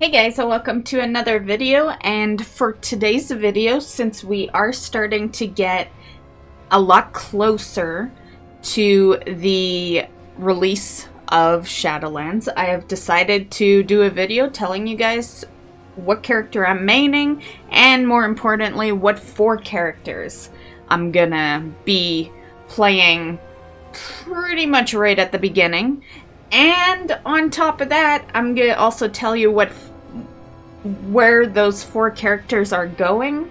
Hey guys, and welcome to another video. And for today's video, since we are starting to get a lot closer to the release of Shadowlands, I have decided to do a video telling you guys what character I'm maining, and more importantly, what 4 characters I'm gonna be playing pretty much right at the beginning. And on top of that, I'm going to also tell you where those 4 characters are going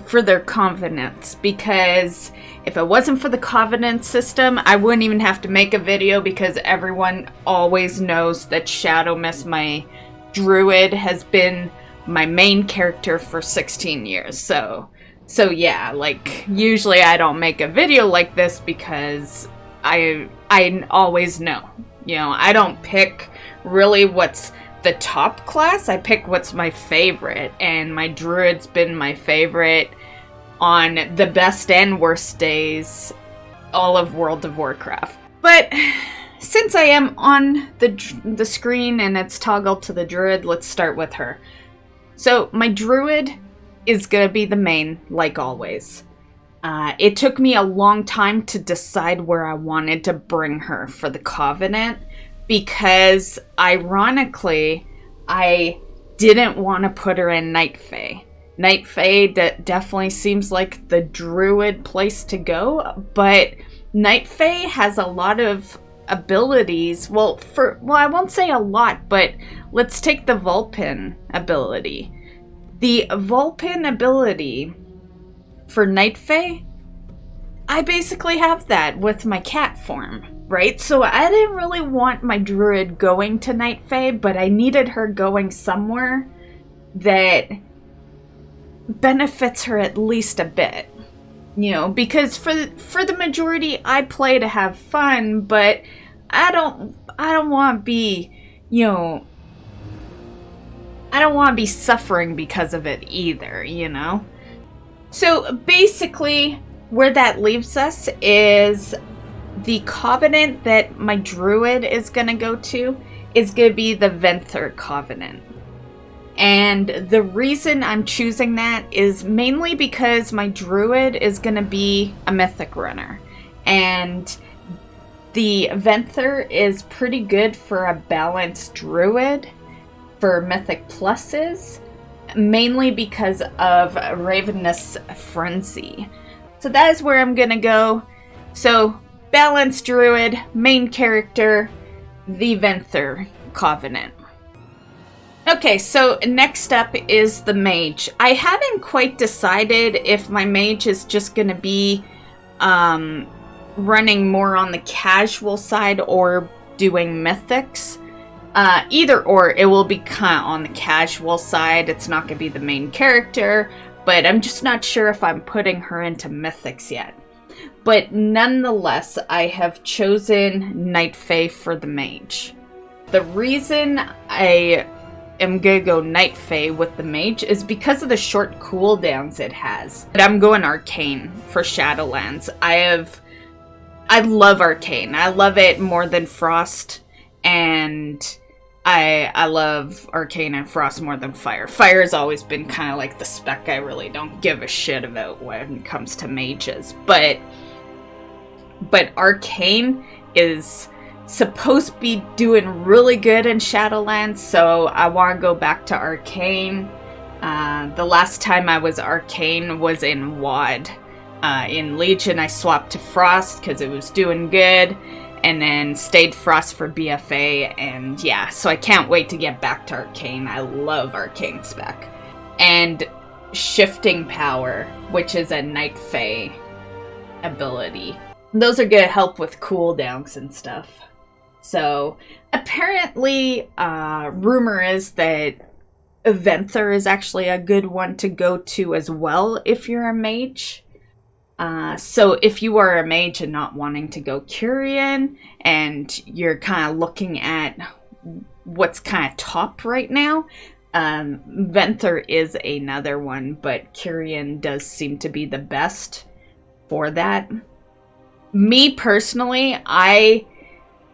for their covenants. Because if it wasn't for the covenant system, I wouldn't even have to make a video, because everyone always knows that Shadowlands, my Druid, has been my main character for 16 years. So yeah, like, usually I don't make a video like this because I always know. You know, I don't pick really what's the top class, I pick what's my favorite, and my Druid's been my favorite on the best and worst days all of World of Warcraft. But since I am on the screen and it's toggled to the Druid, let's start with her. So my Druid is gonna be the main, like always. It took me a long time to decide where I wanted to bring her for the Covenant, because ironically, I didn't want to put her in Night Fae. Night Fae definitely seems like the Druid place to go, but Night Fae has a lot of abilities. Well, I won't say a lot, but let's take the Vulpin ability. The Vulpin ability for Night Fae, I basically have that with my cat form, right? So I didn't really want my Druid going to Night Fae, but I needed her going somewhere that benefits her at least a bit. You know, because for the majority, I play to have fun, but I don't want to be, you know, I don't want to be suffering because of it either, you know? So basically, where that leaves us is the Covenant that my Druid is going to go to is going to be the Venthyr Covenant. And the reason I'm choosing that is mainly because my Druid is going to be a Mythic runner. And the Venthyr is pretty good for a balanced Druid for Mythic pluses, mainly because of Ravenous Frenzy. So that is where I'm gonna go. So, balanced Druid, main character, the Venthyr Covenant. Okay, so next up is the Mage. I haven't quite decided if my Mage is just gonna be running more on the casual side or doing Mythics. Either or, it will be kind of on the casual side. It's not going to be the main character, but I'm just not sure if I'm putting her into Mythics yet. But nonetheless, I have chosen Night Fae for the Mage. The reason I am going to go Night Fae with the Mage is because of the short cooldowns it has. But I'm going Arcane for Shadowlands. I love Arcane. I love it more than Frost, and I love Arcane and Frost more than Fire. Fire has always been kind of like the spec I really don't give a shit about when it comes to mages. But Arcane is supposed to be doing really good in Shadowlands, so I want to go back to Arcane. The last time I was Arcane was in WoD. In Legion, I swapped to Frost because it was doing good, and then stayed Frost for BFA, and yeah, so I can't wait to get back to Arcane. I love Arcane spec. And Shifting Power, which is a Night Fae ability. Those are going to help with cooldowns and stuff. So, apparently, rumor is that Venthyr is actually a good one to go to as well if you're a Mage. So if you are a Mage and not wanting to go Kyrian, and you're kind of looking at what's kind of top right now, Venthyr is another one, but Kyrian does seem to be the best for that. Me personally, I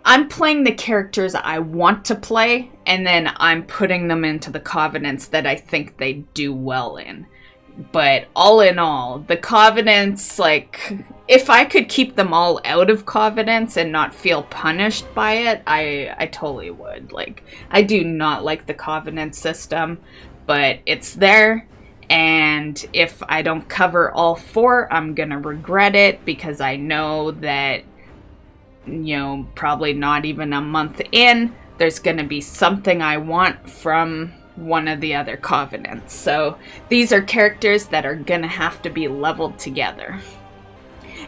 I'm playing the characters I want to play, and then I'm putting them into the Covenants that I think they do well in. But all in all, the Covenants, like, if I could keep them all out of Covenants and not feel punished by it, I totally would. Like, I do not like the Covenant system, but it's there. And if I don't cover all 4, I'm gonna regret it, because I know that, you know, probably not even a month in, there's gonna be something I want from one of the other Covenants. So these are characters that are gonna have to be leveled together.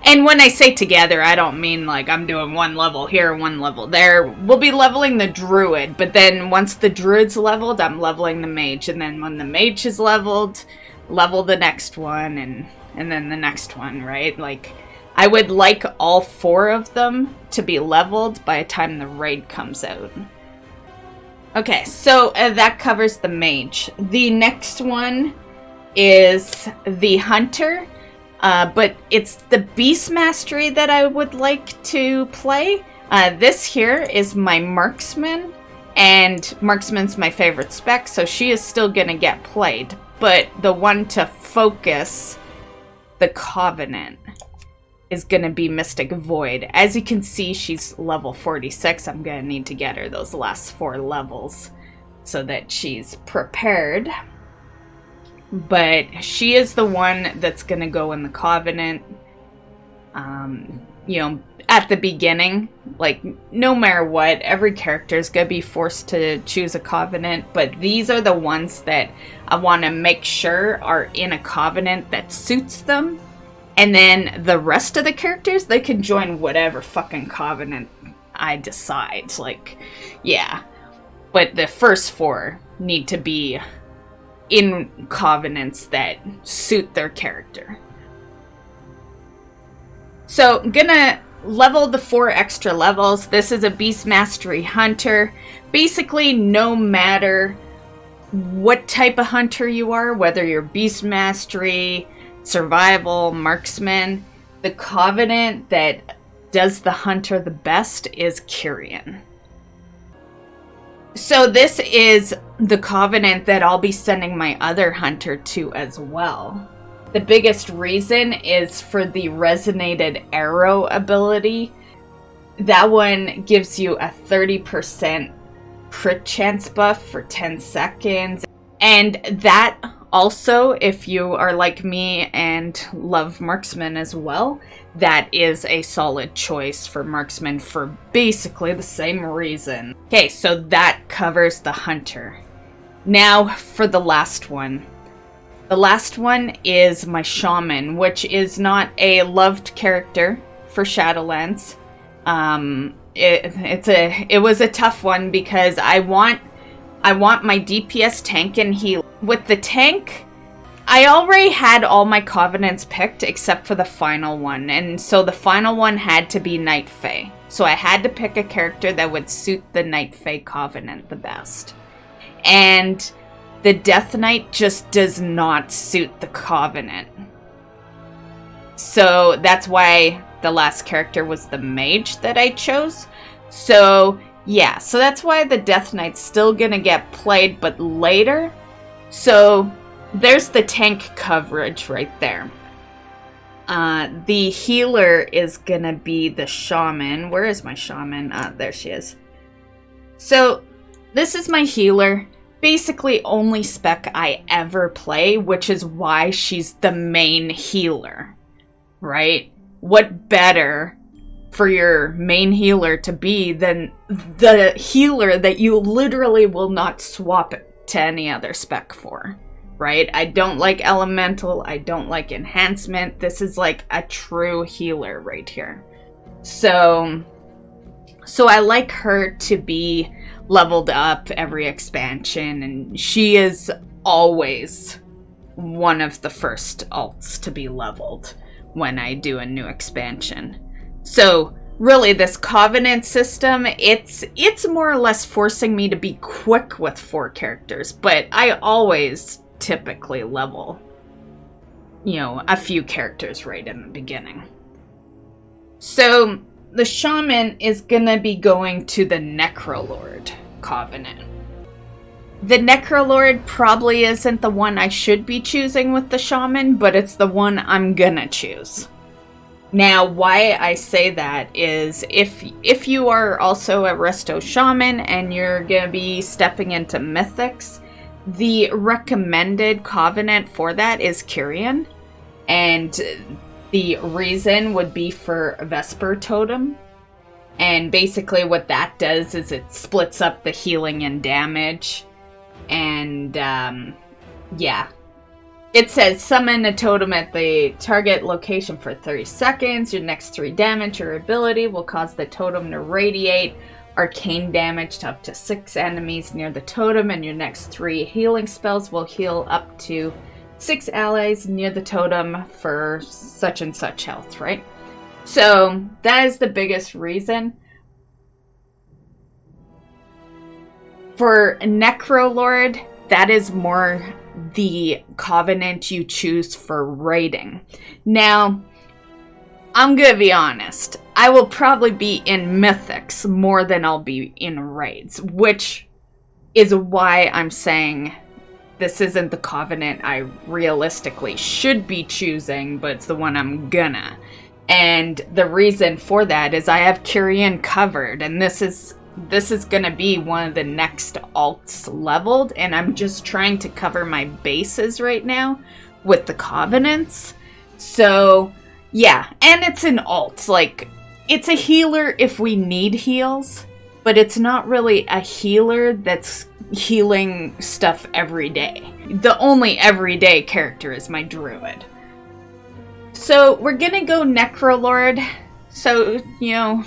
And when I say together, I don't mean like I'm doing one level here, one level there. We'll be leveling the Druid, but then once the Druid's leveled, I'm leveling the Mage. And then when the Mage is leveled, level the next one, and then the next one, right? Like, I would like all 4 of them to be leveled by the time the raid comes out. Okay, so that covers the Mage. The next one is the Hunter. But it's the Beast Mastery that I would like to play. This here is my Marksman, and Marksman's my favorite spec, so she is still gonna get played. But the one to focus the Covenant is gonna be Mystic Void. As you can see, she's level 46. I'm gonna need to get her those last 4 levels so that she's prepared. But she is the one that's going to go in the Covenant, you know, at the beginning. Like, no matter what, every character is going to be forced to choose a Covenant. But these are the ones that I want to make sure are in a Covenant that suits them. And then the rest of the characters, they can join whatever fucking Covenant I decide. Like, yeah. But the first 4 need to be in Covenants that suit their character. So I'm gonna level the 4 extra levels. This is a Beast Mastery Hunter. Basically, no matter what type of hunter you are, whether you're Beast Mastery, Survival, Marksman, the Covenant that does the hunter the best is Kyrian. So this is the Covenant that I'll be sending my other hunter to as well. The biggest reason is for the Resonated Arrow ability. That one gives you a 30% crit chance buff for 10 seconds. And that also, if you are like me and love Marksman as well, that is a solid choice for Marksman for basically the same reason. Okay, so that covers the Hunter. Now for the last one. The last one is my Shaman, which is not a loved character for Shadowlands. It was a tough one because I want my DPS tank and heal. With the tank, I already had all my Covenants picked except for the final one, and so the final one had to be Night Fae. So I had to pick a character that would suit the Night Fae Covenant the best. And the Death Knight just does not suit the Covenant. So that's why the last character was the Mage that I chose. So yeah, so that's why the Death Knight's still gonna get played, but later. So there's the tank coverage right there. The healer is gonna be the Shaman. Where is my Shaman? There she is. So this is my healer. Basically only spec I ever play, which is why she's the main healer, right? What better for your main healer to be than the healer that you literally will not swap to any other spec for, right? I don't like elemental, I don't like enhancement. This is like a true healer right here. So I like her to be leveled up every expansion, and she is always one of the first alts to be leveled when I do a new expansion. So really, this Covenant system, it's more or less forcing me to be quick with 4 characters, but I always typically level, you know, a few characters right in the beginning. So the Shaman is gonna be going to the Necrolord Covenant. The Necrolord probably isn't the one I should be choosing with the Shaman, but it's the one I'm gonna choose. Now, why I say that is if you are also a Resto Shaman and you're gonna be stepping into Mythics, the recommended Covenant for that is Kyrian, and the reason would be for Vesper Totem. And basically what that does is it splits up the healing and damage. And, yeah. It says, summon a totem at the target location for 30 seconds. Your next 3 damage or ability will cause the totem to radiate arcane damage to up to 6 enemies near the totem. And your next 3 healing spells will heal up to 6 allies near the totem for such and such health, right? So, that is the biggest reason. For Necrolord, that is more the Covenant you choose for raiding. Now, I'm gonna be honest. I will probably be in Mythics more than I'll be in raids, which is why I'm saying this isn't the Covenant I realistically should be choosing, but it's the one I'm gonna. And the reason for that is I have Kyrian covered, and this is gonna be one of the next alts leveled, and I'm just trying to cover my bases right now with the Covenants. So, yeah, and it's an alt. Like, it's a healer if we need heals, but it's not really a healer that's healing stuff every day. The only everyday character is my Druid. So, we're gonna go Necrolord. So, you know,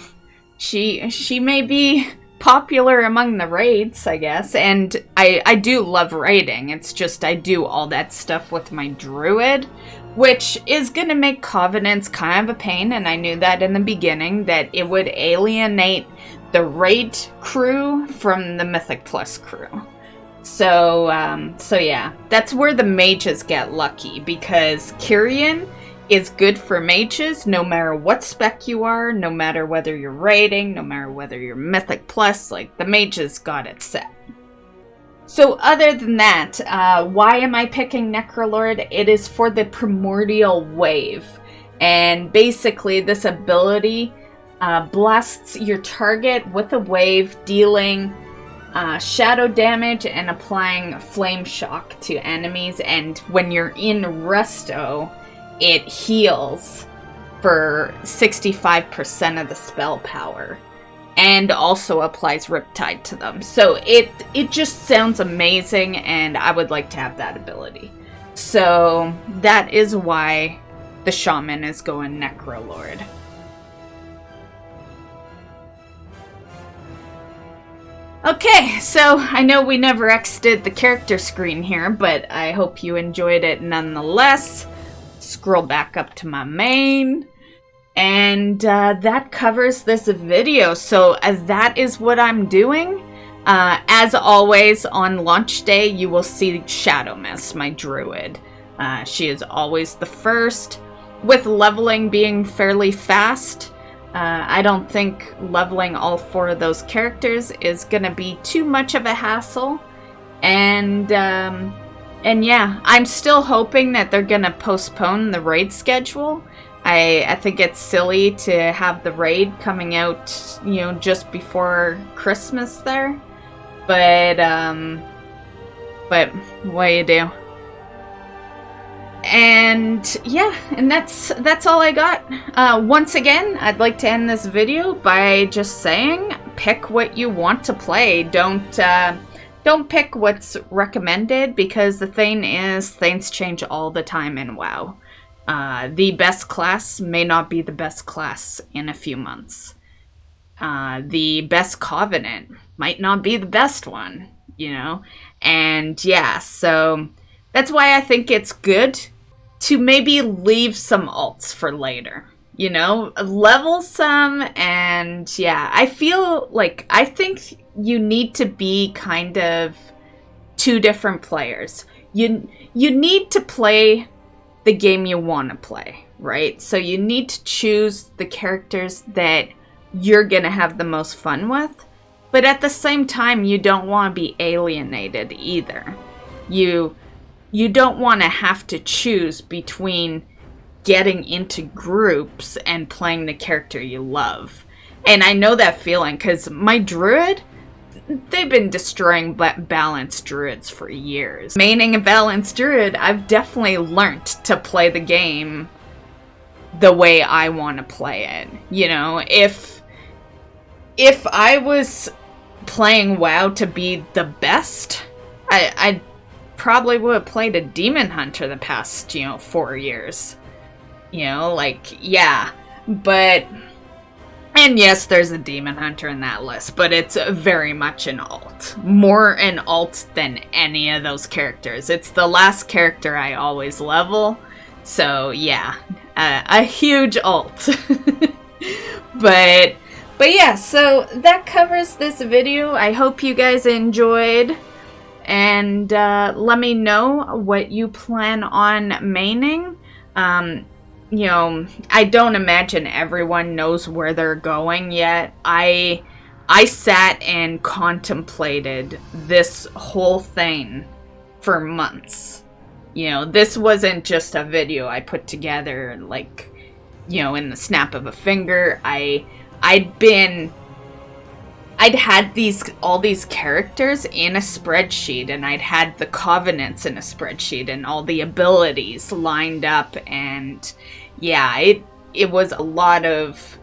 she may be popular among the raids, I guess, and I do love raiding. It's just I do all that stuff with my Druid, which is gonna make Covenants kind of a pain, and I knew that in the beginning, that it would alienate the raid crew from the Mythic Plus crew. So yeah, that's where the mages get lucky, because Kyrian is good for mages no matter what spec you are, no matter whether you're raiding, no matter whether you're Mythic Plus, like, the mages got it set. So other than that, why am I picking Necrolord? It is for the Primordial Wave. And basically this ability blasts your target with a wave, dealing shadow damage and applying flame shock to enemies. And when you're in Resto, it heals for 65% of the spell power, and also applies Riptide to them. So it just sounds amazing, and I would like to have that ability. So that is why the Shaman is going Necrolord. Okay, so I know we never exited the character screen here, but I hope you enjoyed it nonetheless. Scroll back up to my main, and that covers this video. So that is what I'm doing. As always, on launch day you will see Shadow Mist, my Druid. She is always the first, with leveling being fairly fast. I don't think leveling all 4 of those characters is gonna be too much of a hassle, and yeah, I'm still hoping that they're gonna postpone the raid schedule. I think it's silly to have the raid coming out, you know, just before Christmas there. But what do you do? And yeah, and that's all I got. Once again, I'd like to end this video by just saying, pick what you want to play. Don't pick what's recommended, because the thing is, things change all the time in WoW. The best class may not be the best class in a few months. The best Covenant might not be the best one, you know? And yeah, so that's why I think it's good to maybe leave some alts for later. You know, level some, and yeah, I think you need to be kind of 2 different players. You need to play the game you want to play, right? So you need to choose the characters that you're gonna have the most fun with. But at the same time, you don't want to be alienated either. You don't want to have to choose between getting into groups and playing the character you love. And I know that feeling because my Druid, they've been destroying balanced Druids for years. Maining a balanced Druid, I've definitely learned to play the game the way I want to play it. You know, if I was playing WoW to be the best, I probably would have played a Demon Hunter the past, 4 years. Yeah. But, and yes, there's a Demon Hunter in that list, but it's very much an alt. More an alt than any of those characters. It's the last character I always level, so yeah, a huge alt. But yeah, so that covers this video. I hope you guys enjoyed. And let me know what you plan on maining. I don't imagine everyone knows where they're going yet. I sat and contemplated this whole thing for months. This wasn't just a video I put together in the snap of a finger. I'd had all these characters in a spreadsheet, and I'd had the covenants in a spreadsheet and all the abilities lined up, and yeah, it was a lot of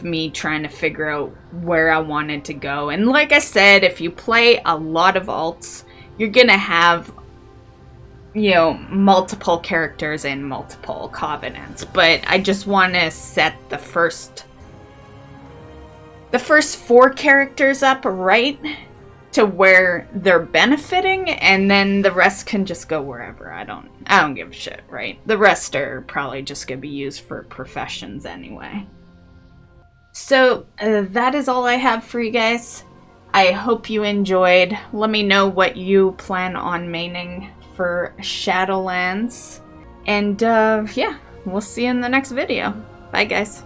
me trying to figure out where I wanted to go. And like I said, if you play a lot of alts, you're gonna have multiple characters and multiple covenants. But I just want to set the first 4 characters up right to where they're benefiting, and then the rest can just go wherever. I don't give a shit, right? The rest are probably just gonna be used for professions anyway. So that is all I have for you guys. I hope you enjoyed. Let me know what you plan on maining for Shadowlands. And yeah, we'll see you in the next video. Bye guys.